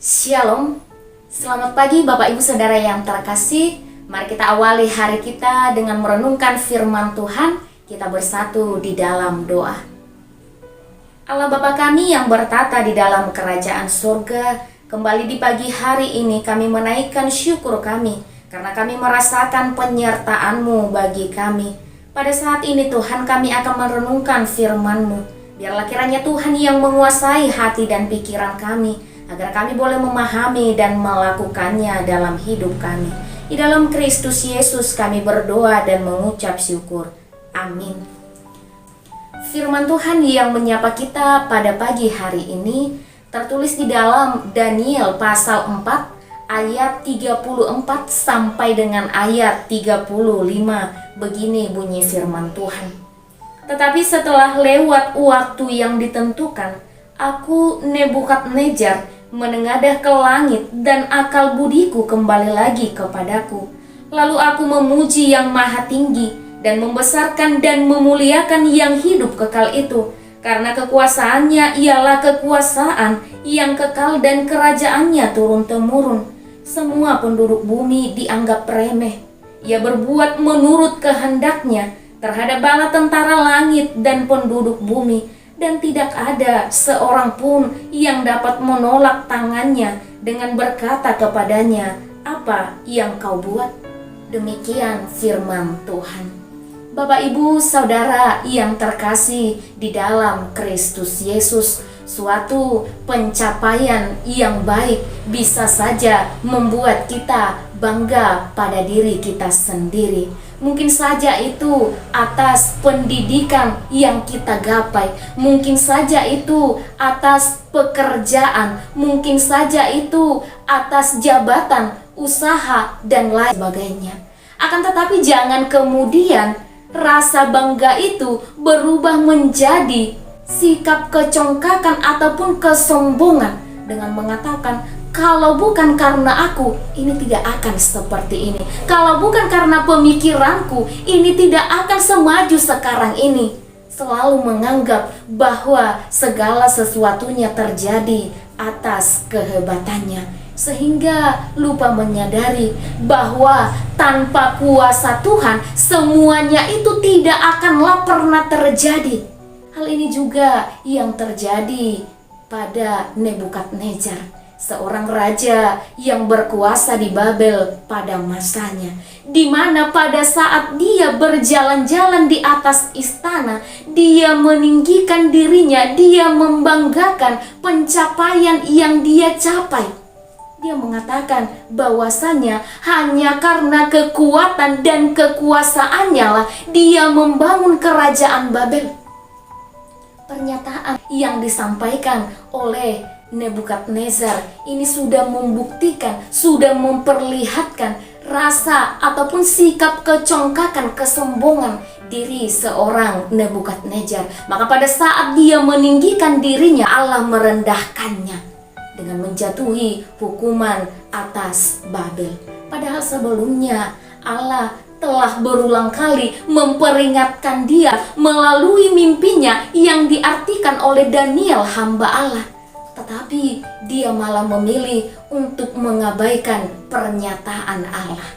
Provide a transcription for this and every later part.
Shalom, selamat pagi Bapak Ibu Saudara yang terkasih. Mari kita awali hari kita dengan merenungkan firman Tuhan. Kita bersatu di dalam doa. Allah Bapa kami yang bertata di dalam kerajaan surga, kembali di pagi hari ini kami menaikkan syukur kami karena kami merasakan penyertaan-Mu bagi kami. Pada saat ini Tuhan, kami akan merenungkan firman-Mu. Biarlah kiranya Tuhan yang menguasai hati dan pikiran kami, agar kami boleh memahami dan melakukannya dalam hidup kami. Di dalam Kristus Yesus kami berdoa dan mengucap syukur. Amin. Firman Tuhan yang menyapa kita pada pagi hari ini tertulis di dalam Daniel pasal 4 ayat 34 sampai dengan ayat 35. Begini bunyi firman Tuhan. Tetapi setelah lewat waktu yang ditentukan, aku Nebukadnezar menengadah ke langit dan akal budiku kembali lagi kepadaku. Lalu aku memuji yang maha tinggi dan membesarkan dan memuliakan yang hidup kekal itu, karena kekuasaannya ialah kekuasaan yang kekal dan kerajaannya turun-temurun. Semua penduduk bumi dianggap remeh. Ia berbuat menurut kehendaknya terhadap bala tentara langit dan penduduk bumi, dan tidak ada seorang pun yang dapat menolak tangannya dengan berkata kepadanya, "Apa yang kau buat?" Demikian firman Tuhan. Bapak Ibu Saudara yang terkasih di dalam Kristus Yesus, suatu pencapaian yang baik bisa saja membuat kita bangga pada diri kita sendiri. Mungkin saja itu atas pendidikan yang kita gapai, mungkin saja itu atas pekerjaan, mungkin saja itu atas jabatan, usaha, dan lain sebagainya. Akan tetapi jangan kemudian rasa bangga itu berubah menjadi sikap kecongkakan ataupun kesombongan dengan mengatakan, kalau bukan karena aku, ini tidak akan seperti ini. Kalau bukan karena pemikiranku, ini tidak akan semaju sekarang ini. Selalu menganggap bahwa segala sesuatunya terjadi atas kehebatannya, sehingga lupa menyadari bahwa tanpa kuasa Tuhan, semuanya itu tidak akanlah pernah terjadi. Hal ini juga yang terjadi pada Nebukadnezar, seorang raja yang berkuasa di Babel pada masanya, di mana pada saat dia berjalan-jalan di atas istana, dia meninggikan dirinya, dia membanggakan pencapaian yang dia capai. Dia mengatakan bahwasanya hanya karena kekuatan dan kekuasaannya lah dia membangun kerajaan Babel. Pernyataan yang disampaikan oleh Nebukadnezar ini sudah membuktikan, sudah memperlihatkan rasa ataupun sikap kecongkakan, kesombongan diri seorang Nebukadnezar. Maka pada saat dia meninggikan dirinya, Allah merendahkannya dengan menjatuhi hukuman atas Babel. Padahal sebelumnya Allah telah berulang kali memperingatkan dia melalui mimpinya yang diartikan oleh Daniel, hamba Allah. Tetapi dia malah memilih untuk mengabaikan pernyataan Allah.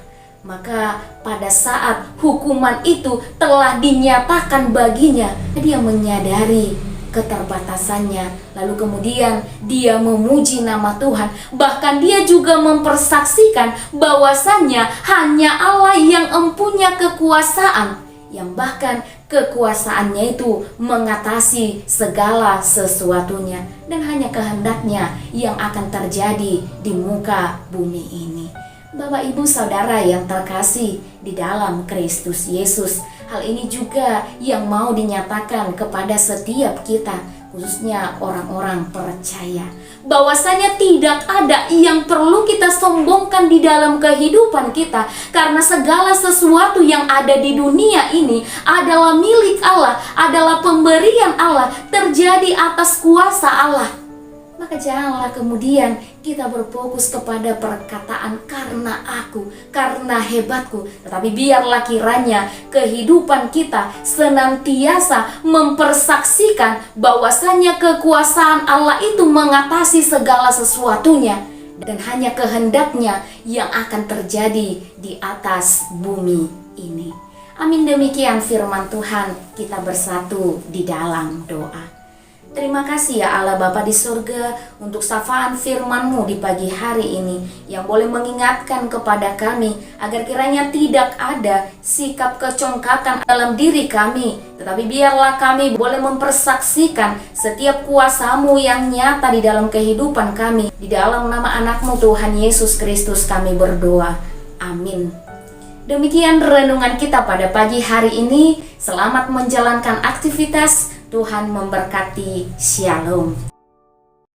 Maka pada saat hukuman itu telah dinyatakan baginya, dia menyadari keterbatasannya. Lalu kemudian dia memuji nama Tuhan. Bahkan dia juga mempersaksikan bahwasannya hanya Allah yang mempunyai kekuasaan, yang bahkan kekuasaannya itu mengatasi segala sesuatunya, dan hanya kehendaknya yang akan terjadi di muka bumi ini. Bapak Ibu Saudara yang terkasih di dalam Kristus Yesus, hal ini juga yang mau dinyatakan kepada setiap kita, khususnya orang-orang percaya, bahwasanya tidak ada yang perlu kita sombongkan di dalam kehidupan kita, karena segala sesuatu yang ada di dunia ini adalah milik Allah, adalah pemberian Allah, terjadi atas kuasa Allah. Maka janganlah kemudian kita berfokus kepada perkataan karena aku, karena hebatku. Tetapi biarlah kiranya kehidupan kita senantiasa mempersaksikan bahwasanya kekuasaan Allah itu mengatasi segala sesuatunya. dan hanya kehendaknya yang akan terjadi di atas bumi ini. Amin. Demikian firman Tuhan, kita bersatu di dalam doa. Terima kasih ya Allah Bapa di surga untuk sapaan firman-Mu di pagi hari ini yang boleh mengingatkan kepada kami agar kiranya tidak ada sikap kecongkakan dalam diri kami, tetapi biarlah kami boleh mempersaksikan setiap kuasa-Mu yang nyata di dalam kehidupan kami. Di dalam nama anak-Mu Tuhan Yesus Kristus kami berdoa. Amin. Demikian renungan kita pada pagi hari ini. Selamat menjalankan aktivitas. Tuhan memberkati. Shalom.